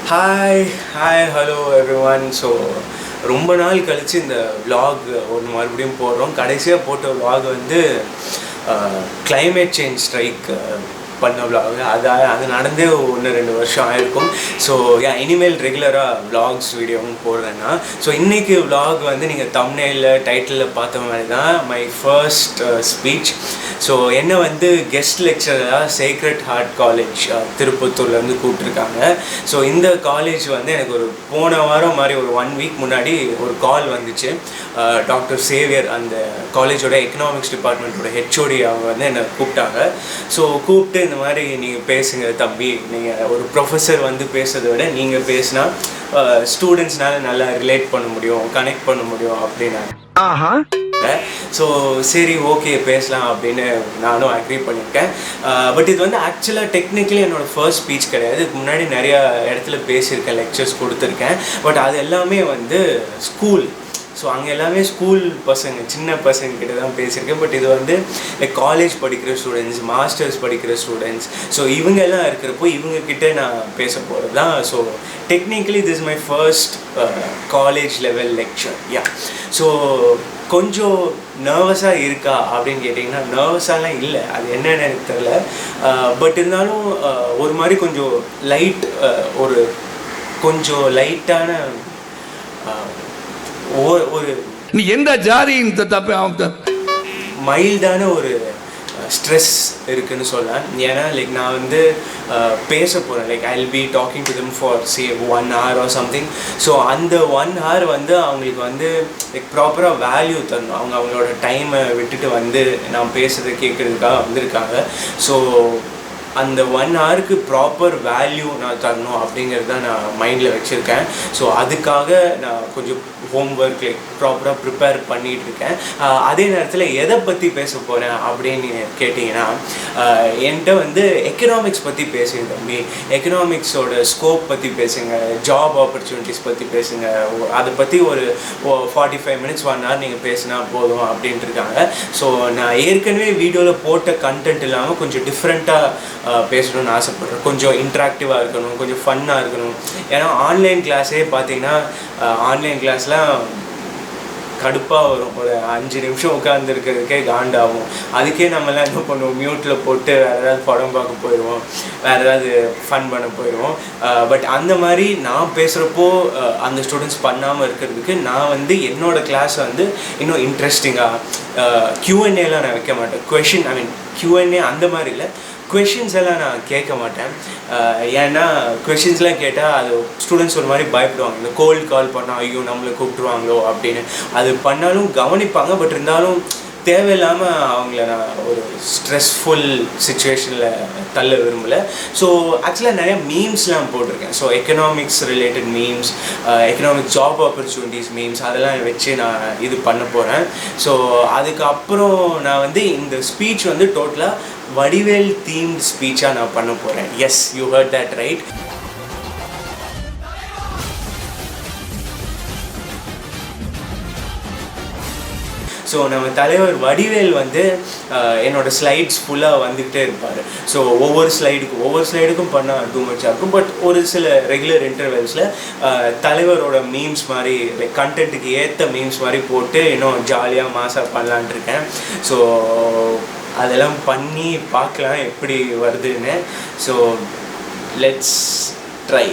Hello everyone. So ரொம்ப நாள் கழிச்சு இந்த vlog ஒன்று மறுபடியும் போடுறோம். கடைசியாக போட்ட vlog வந்து climate change strike பண்ண vlog. அது நடந்தே 1-2 வருஷம் ஆயிருக்கும். ஸோ இனிமேல் ரெகுலராக vlogs வீடியோவும் போடுறேன்னா ஸோ இன்றைக்கி vlog வந்து நீங்கள் thumbnail டைட்டிலில் பார்த்த மாதிரி தான் மை ஃபர்ஸ்ட் ஸ்பீச். ஸோ என்னை வந்து கெஸ்ட் லெக்சராக சேக்ரெட் ஹார்ட் காலேஜ் திருப்பத்தூர்லேருந்து கூப்பிட்ருக்காங்க. ஸோ இந்த காலேஜ் வந்து எனக்கு ஒரு போன வாரம் மாதிரி ஒரு 1 வீக் முன்னாடி ஒரு கால் வந்துச்சு. டாக்டர் சேவியர் அந்த காலேஜோட எக்கனாமிக்ஸ் டிபார்ட்மெண்ட்டோட ஹெச்ஓடி அவங்க வந்து என்னை கூப்பிட்டாங்க. ஸோ கூப்பிட்டு இந்த மாதிரி நீங்கள் பேசுங்க தம்பி, நீங்கள் ஒரு ப்ரொஃபஸர் வந்து பேசுறதை விட நீங்கள் பேசினா ஸ்டூடெண்ட்ஸ்னால நல்லா ரிலேட் பண்ண முடியும், கனெக்ட் பண்ண முடியும் அப்படின்னாங்க. ஸோ சரி ஓகே பேசலாம் அப்படின்னு நானும் அக்ரி பண்ணியிருக்கேன். பட் இது வந்து ஆக்சுவலாக டெக்னிக்கலி என்னோடய ஃபர்ஸ்ட் ஸ்பீச் கிடையாது. இதுக்கு முன்னாடி நிறையா இடத்துல பேசியிருக்கேன், லெக்சர்ஸ் கொடுத்துருக்கேன். பட் அது எல்லாமே வந்து ஸ்கூல். ஸோ அங்கே எல்லாமே ஸ்கூல் பசங்க, சின்ன பசங்கக்கிட்ட தான் பேசியிருக்கேன். பட் இது வந்து காலேஜ் படிக்கிற ஸ்டூடெண்ட்ஸ், மாஸ்டர்ஸ் படிக்கிற ஸ்டூடெண்ட்ஸ், ஸோ இவங்க எல்லாம் இருக்கிறப்போ இவங்கக்கிட்ட நான் பேச போகிறது தான். So technically this my first college level lecture. So கொஞ்சம் நர்வஸாக இருக்கா அப்படின்னு கேட்டிங்கன்னா நர்வஸாலாம் இல்லை, அது என்னென்னு எனக்கு தெரில. பட் இருந்தாலும் ஒரு மாதிரி கொஞ்சம் ஒரு கொஞ்சம் லைட்டான ஒரு நீ எந்த ஜாதி மைல்டான ஒரு ஸ்ட்ரெஸ் இருக்குதுன்னு சொல்லலாம். ஏன்னா லைக் நான் வந்து பேச போகிறேன், like I will be talking to them for 1 hour or something. So அந்த 1 hour வந்து அவங்களுக்கு வந்து லைக் ப்ராப்பராக வேல்யூ தரணும். அவங்களோட டைமை விட்டுட்டு வந்து நான் பேசுகிறத கேட்குறதுக்காக வந்திருக்காங்க. ஸோ அந்த 1 hourக்கு ப்ராப்பர் வேல்யூ நான் தரணும் அப்படிங்கிறது தான் நான் மைண்டில் வச்சுருக்கேன். ஸோ அதுக்காக நான் கொஞ்சம் ஹோம்ஒர்க் லைக் ப்ராப்பராக ப்ரிப்பேர் பண்ணிகிட்ருக்கேன். அதே நேரத்தில் எதை பற்றி பேச போகிறேன் அப்படின்னு கேட்டிங்கன்னா என்கிட்ட வந்து எக்கனாமிக்ஸ் பற்றி பேசுங்க தம்பி, எக்கனாமிக்ஸோட ஸ்கோப் பற்றி பேசுங்க, ஜாப் ஆப்பர்ச்சுனிட்டிஸ் பற்றி பேசுங்க, அதை பற்றி ஒரு 45 minutes 1 hour நீங்கள் பேசினா போதும் அப்படின்ட்டு இருக்காங்க. ஸோ நான் ஏற்கனவே வீடியோவில் போட்ட கண்டென்ட் இல்லாமல் கொஞ்சம் டிஃப்ரெண்ட்டாக பேசணும்னு ஆசைப்பட்றேன். கொஞ்சம் இன்ட்ராக்டிவாக இருக்கணும், கொஞ்சம் ஃபன்னாக இருக்கணும். ஏன்னா ஆன்லைன் கிளாஸே பார்த்தீங்கன்னா ஆன்லைன் கிளாஸ்லாம் கடுப்பாக வரும். ஒரு 5 நிமிஷம் உட்காந்துருக்கிறதுக்கே காண்டாகும். அதுக்கே நம்மளாம் என்ன பண்ணுவோம், மியூட்டில் போட்டு வேறு ஏதாவது படம் பார்க்க போயிடுவோம், வேறு ஏதாவது ஃபன் பண்ண போயிடுவோம். பட் அந்த மாதிரி நான் பேசுகிறப்போ அந்த ஸ்டூடெண்ட்ஸ் பண்ணாமல் இருக்கிறதுக்கு நான் வந்து என்னோடய கிளாஸை வந்து இன்னும் இன்ட்ரெஸ்டிங்காக Q&Aலாம் நான் வைக்க மாட்டேன். Q&A அந்த மாதிரி இல்லை, கொஷின்ஸ் எல்லாம் நான் கேட்க மாட்டேன். ஏன்னா கொஷின்ஸ்லாம் கேட்டால் அது ஸ்டூடெண்ட்ஸ் ஒரு மாதிரி பயப்படுவாங்க. இந்த கோல்டு கால் பண்ணால் ஐயோ நம்மளை கூப்பிட்ருவாங்களோ அப்படின்னு. அது பண்ணாலும் கவனிப்பாங்க, பட் இருந்தாலும் தேவையில்லாமல் அவங்கள நான் ஒரு ஸ்ட்ரெஸ்ஃபுல் சுச்சுவேஷனில் தள்ள விரும்பலை. ஸோ ஆக்சுவலாக நிறையா மீம்ஸ்லாம் போட்டிருக்கேன். So economics related memes, economic job opportunities memes, அதெல்லாம் வச்சு நான் இது பண்ண போகிறேன். ஸோ அதுக்கப்புறம் நான் வந்து இந்த ஸ்பீச் வந்து டோட்டலாக வடிவேல் தீம்டு ஸ்பீச்சாக நான் பண்ண போகிறேன். Yes, you heard that right. So நம்ம தலைவர் வடிவேல் வந்து என்னோடய ஸ்லைட்ஸ் ஃபுல்லாக வந்துக்கிட்டே இருப்பார். ஸோ ஒவ்வொரு ஸ்லைடுக்கும் பண்ணால் டூ மச்சாக இருக்கும். பட் ஒரு சில ரெகுலர் இன்டர்வெல்ஸில் தலைவரோட மீம்ஸ் மாதிரி லைக் கண்டென்ட்டுக்கு ஏற்ற மீம்ஸ் மாதிரி போட்டு இன்னும் ஜாலியாக மாசாக பண்ணலான் இருக்கேன். ஸோ அதெல்லாம் பண்ணி பார்க்கலாம் எப்படி வருதுன்னு. So let's try.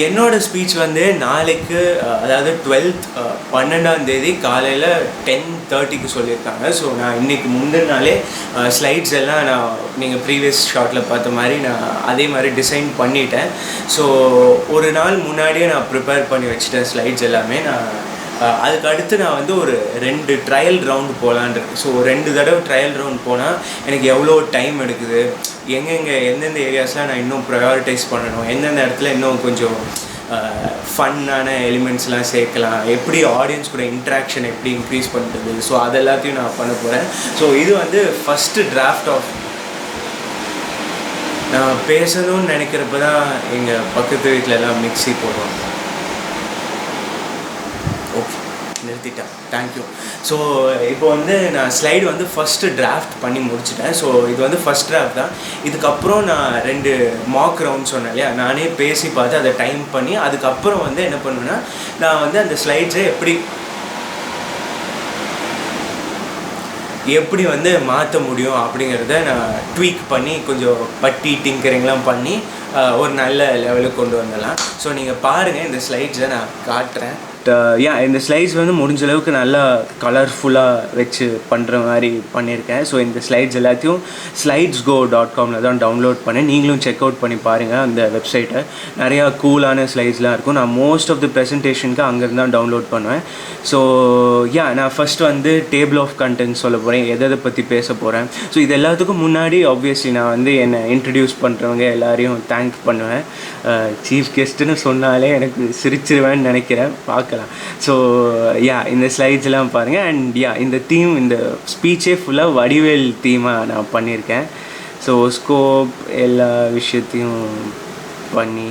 என்னோடய ஸ்பீச் வந்து நாளைக்கு, அதாவது 12ஆம் தேதி காலையில் 10:30க்கு சொல்லியிருக்காங்க. ஸோ நான் இன்றைக்கி முந்தின நாளே ஸ்லைட்ஸ் எல்லாம் நான் நீங்கள் ப்ரீவியஸ் ஷார்ட்டில் பார்த்த மாதிரி நான் அதே மாதிரி டிசைன் பண்ணிட்டேன். ஸோ ஒரு நாள் முன்னாடியே நான் ப்ரிப்பேர் பண்ணி வச்சுட்டேன் ஸ்லைட்ஸ் எல்லாமே. அதுக்கு அடுத்து நான் வந்து ஒரு 2 ட்ரையல் ரவுண்டு போகலான் இருக்கு. ஸோ 2 தடவை ட்ரையல் ரவுண்ட் போனால் எனக்கு எவ்வளோ டைம் எடுக்குது, எந்தெந்த ஏரியாஸ்லாம் நான் இன்னும் ப்ரையாரிட்டைஸ் பண்ணணும், எந்தெந்த இடத்துல இன்னும் கொஞ்சம் ஃபன்னான எலிமெண்ட்ஸ்லாம் சேர்க்கலாம், எப்படி ஆடியன்ஸ் கூட இன்ட்ராக்ஷன் எப்படி இன்க்ரீஸ் பண்ணுறது, ஸோ அது எல்லாத்தையும் நான் பண்ண போகிறேன். ஸோ இது வந்து ஃபஸ்ட்டு டிராஃப்ட் ஆஃப் நான் பேசணும்னு நினைக்கிறப்ப தான் எங்கள் பக்கத்து வீட்டிலலாம் மிக்ஸி போடுவாங்க. ஓகே, இந்த நிறுத்திட்டேன். தேங்க்யூ. ஸோ இப்போ வந்து நான் ஸ்லைடு வந்து ஃபஸ்ட்டு டிராஃப்ட் பண்ணி முடிச்சிட்டேன். ஸோ இது வந்து ஃபஸ்ட் டிராஃப்ட் தான். இதுக்கப்புறம் நான் 2 மாக் ரவுண்ட் சொன்னேன் இல்லையா, நானே பேசி பார்த்து அதை டைம் பண்ணி அதுக்கப்புறம் வந்து என்ன பண்ணுவேன்னா, நான் வந்து அந்த ஸ்லைட்ஸை எப்படி வந்து மாற்ற முடியும் அப்படிங்கிறத நான் ட்வீக் பண்ணி கொஞ்சம் பட்டி டிங்கரிங்லாம் பண்ணி ஒரு நல்ல லெவலுக்கு கொண்டு வந்துடலாம். ஸோ நீங்கள் பாருங்கள், இந்த ஸ்லைட்ஸை நான் காட்டுறேன். இந்த ஸ்லைட்ஸ் வந்து முடிஞ்ச அளவுக்கு நல்லா கலர்ஃபுல்லாக வச்சு பண்ணுற மாதிரி பண்ணியிருக்கேன். ஸோ இந்த ஸ்லைட்ஸ் எல்லாத்தையும் slides.go.comல தான் டவுன்லோட் பண்ணேன். நீங்களும் செக் அவுட் பண்ணி பாருங்கள் அந்த வெப்சைட்டை. நிறையா கூலான ஸ்லைட்ஸ்லாம் இருக்கும். நான் மோஸ்ட் ஆஃப் தி ப்ரெசன்டேஷனுக்கு அங்கேருந்து தான் டவுன்லோட் பண்ணுவேன். ஸோ நான் ஃபஸ்ட்டு வந்து டேபிள் ஆஃப் கண்டென்ட் சொல்ல போகிறேன், எதை பற்றி பேச போகிறேன். ஸோ இது எல்லாத்துக்கும் முன்னாடி ஆப்வியஸ்லி நான் வந்து என்னை இன்ட்ரடியூஸ் பண்ணுறவங்க எல்லாரையும் தேங்க் பண்ணுவேன். சீஃப் கெஸ்ட்டுன்னு சொன்னாலே எனக்கு சிரிச்சிருவேன்னு நினைக்கிறேன், பார்க்கலாம். ஸோ இந்த ஸ்லைட்ஸ்லாம் பாருங்கள். அண்ட் இந்த தீம், இந்த ஸ்பீச்சே ஃபுல்லாக வடிவேல் தீமாக நான் பண்ணியிருக்கேன். ஸோ ஸ்கோப் எல்லா விஷயத்தையும் பண்ணி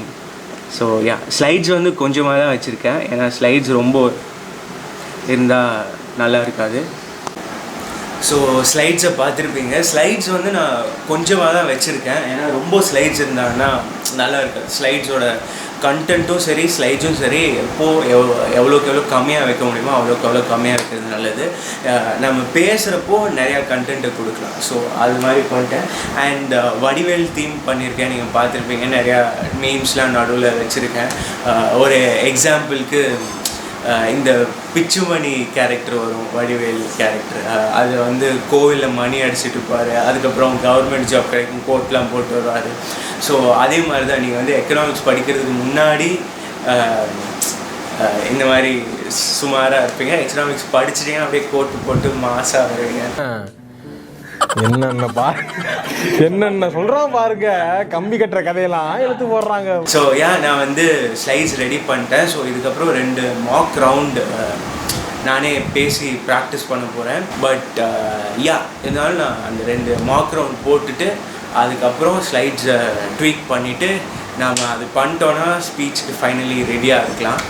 ஸ்லைட்ஸ் வந்து கொஞ்சமாக தான் வச்சுருக்கேன். ஏன்னா ஸ்லைட்ஸ் ரொம்ப இருந்தால் நல்லா இருக்காது. ஸோ ஸ்லைட்ஸை பார்த்துருப்பீங்க. ஸ்லைட்ஸ் வந்து நான் கொஞ்சமாக தான் வச்சுருக்கேன். ஏன்னா ரொம்ப ஸ்லைட்ஸ் இருந்தாங்கன்னா நல்லா இருக்காது. ஸ்லைட்ஸோட கண்டென்ட்டும் சரி, ஸ்லைட்ஸும் சரி, எவ்வளோக்கு எவ்வளோ கம்மியாக வைக்க முடியுமோ அவ்வளோக்கு எவ்வளோ கம்மியாக வைக்கிறது நல்லது. நம்ம பேசுகிறப்போ நிறையா கண்டென்ட்டை கொடுக்கலாம். ஸோ அது மாதிரி பண்ணிட்டேன். அண்ட் வடிவேல் தீம் பண்ணியிருக்கேன். நீங்கள் பார்த்துருப்பீங்க, நிறையா மீம்ஸ்லாம் நடுவில் வச்சுருக்கேன். ஒரு எக்ஸாம்பிளுக்கு இந்த பிச்சுமணி கேரக்டர் வரும், வடிவேல் கேரக்டர். அது வந்து கோவிலில் மணி அடிச்சுட்டு இருப்பார். அதுக்கப்புறம் கவர்மெண்ட் ஜாப் கிடைக்கும், கோட்லாம் போட்டு வருவார். ஸோ அதே மாதிரி தான் நீங்கள் வந்து எக்கனாமிக்ஸ் படிக்கிறதுக்கு முன்னாடி இந்த மாதிரி சுமாராக இருப்பீங்க. எக்கனாமிக்ஸ் படிச்சுட்டீங்கன்னா அப்படியே கோட்டு போட்டு மாசாக வருவீங்க. என்னென்ன சொல்றான் பாருங்க, கம்பி கட்டுற கதையெல்லாம் எடுத்து போடுறாங்க. ஸோ நான் வந்து ஸ்லைட்ஸ் ரெடி பண்ணிட்டேன். ஸோ இதுக்கப்புறம் 2 மாக் ரவுண்டு நானே பேசி ப்ராக்டிஸ் பண்ண போகிறேன். பட் இருந்தாலும் நான் அந்த 2 மாக் ரவுண்ட் போட்டுட்டு அதுக்கப்புறம் ஸ்லைட்ஸை ட்வீக் பண்ணிவிட்டு நாம் அது பண்ணிட்டோன்னா ஸ்பீச்சுக்கு ஃபைனலி ரெடியாக இருக்கலாம்.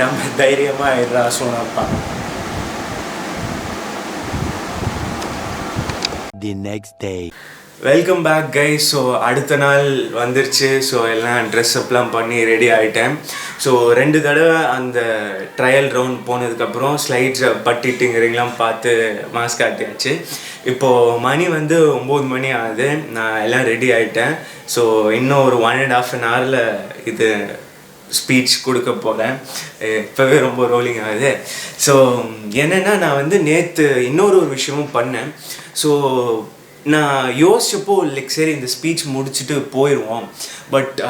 நம்ம தைரியமாக ஆயிடுறா சொன்னப்பா. The next day. Welcome back guys. So அடுத்த நாள் வந்துருச்சு. ஸோ எல்லாம் ட்ரெஸ்அப்லாம் பண்ணி ரெடி ஆகிட்டேன். ஸோ 2 தடவை அந்த ட்ரையல் ரவுண்ட் போனதுக்கப்புறம் ஸ்லைட்ஸை பட்டிட்டுங்கிறீங்களாம் பார்த்து மாஸ்க் காட்டியாச்சு. இப்போது மணி வந்து 9 மணி ஆகுது. நான் எல்லாம் ரெடி ஆகிட்டேன். ஸோ இன்னும் ஒரு 1.5 hourல இது ஸ்பீச் கொடுக்க போகிறேன். இப்போவே ரொம்ப ரோலிங் ஆகுது. ஸோ என்னென்னா, நான் வந்து நேற்று இன்னொரு விஷயமும் பண்ணேன். ஸோ நான் யோசிச்சப்போ சரி இந்த ஸ்பீச் முடிச்சுட்டு போயிடுவோம், பட்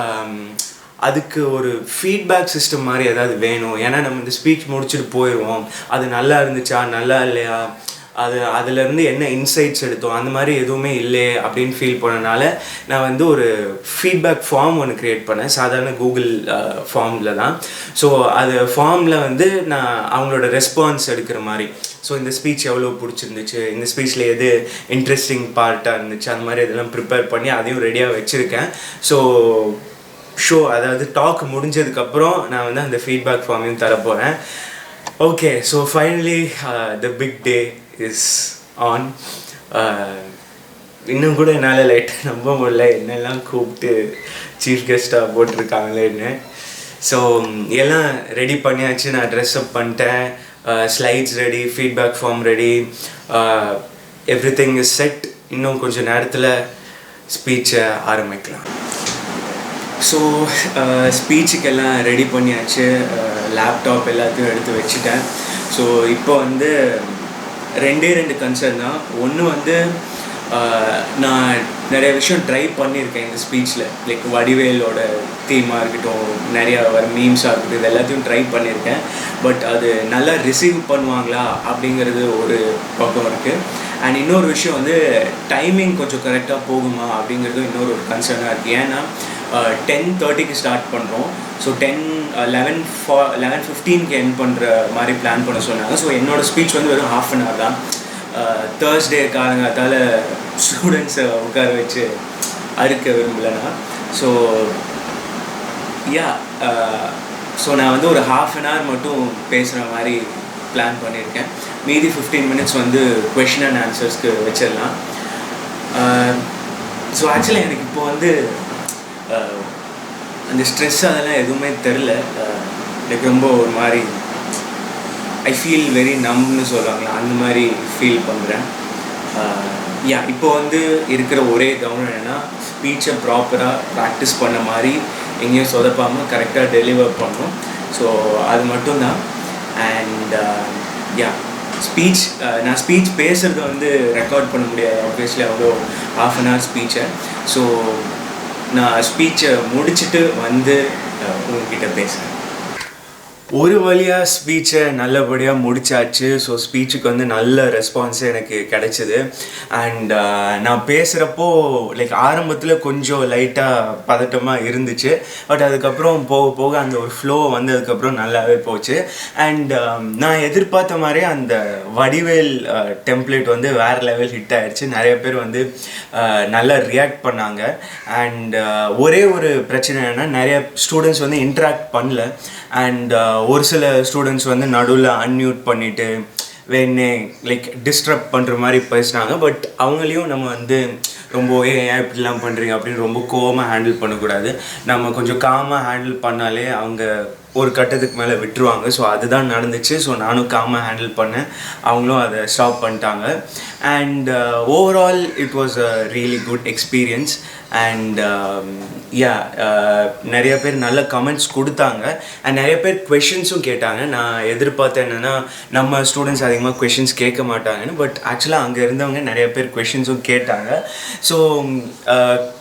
அதுக்கு ஒரு ஃபீட்பேக் சிஸ்டம் மாதிரி ஏதாவது வேணும். ஏன்னா நம்ம இந்த ஸ்பீச் முடிச்சுட்டு போயிடுவோம், அது நல்லா இருந்துச்சா நல்லா இல்லையா, அதுலேருந்து என்ன இன்சைட்ஸ் எடுத்தோம், அந்த மாதிரி எதுவுமே இல்லையே அப்படின்னு ஃபீல் பண்ணனால நான் வந்து ஒரு ஃபீட்பேக் ஃபார்ம் ஒன்று க்ரியேட் பண்ணேன். சாதாரண கூகுள் ஃபார்மில் தான். ஸோ அது ஃபார்மில் வந்து நான் அவங்களோட ரெஸ்பான்ஸ் எடுக்கிற மாதிரி, ஸோ இந்த ஸ்பீச் எவ்வளோ பிடிச்சிருந்துச்சு, இந்த ஸ்பீச்சில் எது இன்ட்ரெஸ்டிங் பார்ட்டாக இருந்துச்சு, அந்த மாதிரி இதெல்லாம் ப்ரிப்பேர் பண்ணி அதையும் ரெடியாக வச்சுருக்கேன். ஸோ அதாவது டாக் முடிஞ்சதுக்கப்புறம் நான் வந்து அந்த ஃபீட்பேக் ஃபார்மையும் தரப்போகிறேன். Okay, so finally the big day is on. இன்னும் கூட என்னால் லைட்டாக நம்ப முடியல, என்னெல்லாம் கூப்பிட்டு சீஃப் கெஸ்ட்டாக போட்டிருக்காங்களேன்னு. ஸோ எல்லாம் ரெடி பண்ணியாச்சு. நான் ட்ரெஸ்அப் பண்ணிட்டேன், slides ready, feedback form ready, everything is set. இன்னும் கொஞ்சம் நேரத்தில் ஸ்பீச்சை ஆரம்பிக்கலாம். ஸோ ஸ்பீச்சுக்கெல்லாம் ரெடி பண்ணியாச்சு. லேப்டாப் எல்லாத்தையும் எடுத்து வச்சுட்டேன். ஸோ இப்போ வந்து 2 கன்சர்ன் தான். ஒன்று வந்து நான் நிறைய விஷயம் ட்ரை பண்ணியிருக்கேன் இந்த ஸ்பீச்சில். லைக் வடிவேலோட தீமாக இருக்கட்டும், நிறையா மீம்ஸாக இருக்கட்டும், இது எல்லாத்தையும் ட்ரை பண்ணியிருக்கேன். பட் அது நல்லா ரிசீவ் பண்ணுவாங்களா அப்படிங்கிறது ஒரு பக்கம் இருக்குது. அண்ட் இன்னொரு விஷயம் வந்து டைமிங் கொஞ்சம் கரெக்டாக போகுமா அப்படிங்கிறதும் இன்னொரு ஒரு கன்சர்னாக இருக்குது. ஏன்னா 10:30க்கு ஸ்டார்ட் பண்ணுறோம். ஸோ 11:15க்கு எண்ட் பண்ணுற மாதிரி பிளான் பண்ண சொன்னாங்க. ஸோ என்னோடய ஸ்பீச் வந்து வெறும் ½ hour தான். தேர்ஸ்டே காலங்காத்தால் ஸ்டூடெண்ட்ஸை உட்கார வச்சு அறுக்க விரும்பலைன்னா. ஸோ ஸோ நான் வந்து ஒரு ½ மட்டும் பேசுகிற மாதிரி பிளான் பண்ணியிருக்கேன். மீதி 15 minutes வந்து கொஷின் அண்ட் ஆன்சர்ஸ்க்கு வச்சிடலாம். ஸோ ஆக்சுவலி எனக்கு இப்போ வந்து அந்த ஸ்ட்ரெஸ் அதெல்லாம் எதுவுமே தெரில. எனக்கு ரொம்ப ஒரு மாதிரி ஐ ஃபீல் வெரி நம்னு சொல்லுவாங்களா, அந்த மாதிரி ஃபீல் பண்ணுறேன். இப்போ வந்து இருக்கிற ஒரே கவனம் என்னென்னா ஸ்பீச்சை ப்ராப்பராக ப்ராக்டிஸ் பண்ண மாதிரி எங்கேயும் சொதப்பாமல் கரெக்டாக டெலிவர் பண்ணணும். ஸோ அது மட்டும்தான். அண்ட் ஸ்பீச் நான் ஸ்பீச் பேசுகிறத வந்து ரெக்கார்ட் பண்ண முடியாது ஆப்வியஸ்லி, அவ்வளோ ½ ஸ்பீச்சை. ஸோ நான் ஸ்பீச்சை முடிச்சுட்டு வந்து உங்ககிட்ட பேசுகிறேன். ஒரு வழியாக ஸ்பீச்சை நல்லபடியாக முடிச்சாச்சு. ஸோ ஸ்பீச்சுக்கு வந்து நல்ல ரெஸ்பான்ஸு எனக்கு கிடச்சிது. அண்ட் நான் பேசுகிறப்போ லைக் ஆரம்பத்தில் கொஞ்சம் லைட்டாக பதட்டமாக இருந்துச்சு. பட் அதுக்கப்புறம் போக போக அந்த ஒரு ஃப்ளோ வந்ததுக்கப்புறம் நல்லாவே போச்சு. அண்ட் நான் எதிர்பார்த்த மாதிரியே அந்த வடிவேல் டெம்ப்ளேட் வந்து வேறு லெவல் ஹிட் ஆகிடுச்சு. நிறைய பேர் வந்து நல்லா ரியாக்ட் பண்ணாங்க. அண்ட் ஒரே ஒரு பிரச்சனை என்னென்னா நிறைய ஸ்டூடெண்ட்ஸ் வந்து இன்ட்ராக்ட் பண்ணல. அண்ட் ஒரு சில ஸ்டூடெண்ட்ஸ் வந்து நடுவில் அன்மியூட் பண்ணிவிட்டு வேணே லைக் டிஸ்டர்ப் பண்ணுற மாதிரி பேசினாங்க. பட் அவங்களையும் நம்ம வந்து ரொம்ப ஏன் இப்படிலாம் பண்ணுறீங்க அப்படின்னு ரொம்ப கோவமாக ஹேண்டில் பண்ணக்கூடாது. நம்ம கொஞ்சம் காமாக ஹேண்டில் பண்ணாலே அவங்க ஒரு கட்டத்துக்கு மேலே விட்டுருவாங்க. ஸோ அதுதான் நடந்துச்சு. ஸோ நானும் காமாக ஹேண்டில் பண்ணேன், அவங்களும் அதை ஸ்டாப் பண்ணிட்டாங்க. And overall it was a really good experience. And நிறைய பேர் நல்ல கமெண்ட்ஸ் கொடுத்தாங்க. அண்ட் நிறைய பேர் கொஷின்ஸும் கேட்டாங்க. நான் எதிர்பார்த்தேன் என்னென்னா நம்ம ஸ்டூடெண்ட்ஸ் அதிகமாக கொஷின்ஸ் கேட்க மாட்டாங்கன்னு. பட் ஆக்சுவலாக அங்கே இருந்தவங்க நிறைய பேர் கொஷின்ஸும் கேட்டாங்க. ஸோ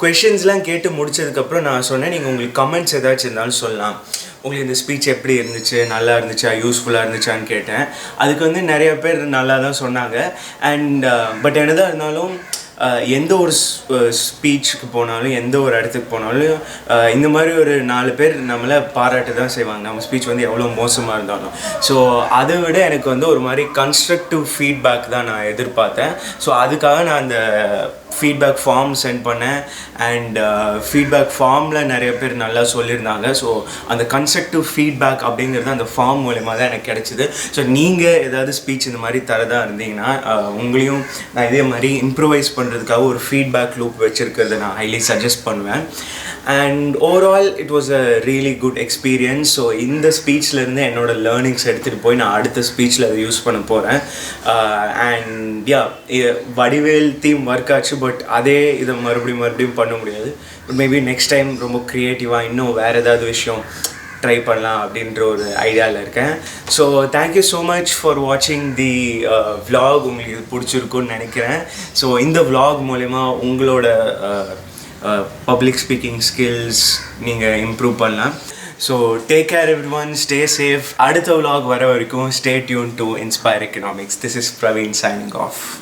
கொஷின்ஸ்லாம் கேட்டு முடிச்சதுக்கப்புறம் நான் சொன்னேன், நீங்கள் உங்களுக்கு கமெண்ட்ஸ் ஏதாச்சும் இருந்தாலும் சொல்லலாம், உங்களுக்கு இந்த ஸ்பீச் எப்படி இருந்துச்சு, நல்லா இருந்துச்சா, யூஸ்ஃபுல்லாக இருந்துச்சான்னு கேட்டேன். அதுக்கு வந்து நிறைய பேர் நல்லா தான் சொன்னாங்க. அண்ட் பட் என்னதான் இருந்தாலும் எந்த ஒரு ஸ்பீச்சுக்கு போனாலும் எந்த ஒரு இடத்துக்கு போனாலும் இந்த மாதிரி ஒரு 4 பேர் நம்மளை பாராட்டு தான் செய்வாங்க, நம்ம ஸ்பீச் வந்து எவ்வளோ மோசமாக இருந்தாலும். ஸோ அதை விட எனக்கு வந்து ஒரு மாதிரி கன்ஸ்ட்ரக்டிவ் ஃபீட்பேக் தான் நான் எதிர்பார்த்தேன். ஸோ அதுக்காக நான் அந்த ஃபீட்பேக் ஃபார்ம் சென்ட் பண்ணேன். அண்ட் ஃபீட்பேக் ஃபார்மில் நிறைய பேர் நல்லா சொல்லியிருந்தாங்க. ஸோ அந்த கன்ஸ்ட்ரக்டிவ் ஃபீட்பேக் அப்படிங்கிறது அந்த ஃபார்ம் மூலயமா தான் எனக்கு கிடச்சிது. ஸோ நீங்கள் ஏதாவது ஸ்பீச் இந்த மாதிரி தரதா இருந்தீங்கன்னா உங்களையும் நான் இதே மாதிரி இம்ப்ரூவைஸ் பண்ணுறதுக்காக ஒரு ஃபீட்பேக் லூப் வச்சுருக்கிறத நான் ஹைலி சஜஸ்ட் பண்ணுவேன். And overall it was a really good experience. So இந்த ஸ்பீச்லேருந்து என்னோடய லேர்னிங்ஸ் எடுத்துகிட்டு போய் நான் அடுத்த ஸ்பீச்சில் அதை யூஸ் பண்ண போகிறேன். அண்ட் வடிவேல் தீம் ஒர்க் ஆச்சு. பட் அதே இதை மறுபடியும் பண்ண முடியாது. பட் மேபி நெக்ஸ்ட் டைம் ரொம்ப க்ரியேட்டிவாக இன்னும் வேறு ஏதாவது விஷயம் ட்ரை பண்ணலாம் அப்படின்ற ஒரு ஐடியாவில் இருக்கேன். So thank you so much for வாட்சிங் தி vlog. உங்களுக்கு இது பிடிச்சிருக்குன்னு நினைக்கிறேன். ஸோ இந்த vlog மூலமா உங்களோட பப்ளிக் ஸ்பீக்கிங் ஸ்கில்ஸ் நீங்கள் இம்ப்ரூவ் பண்ணலாம். So take care everyone, stay safe. அடுத்த vlog வர வரைக்கும் stay tune to inspire economics. This is Praveen signing off.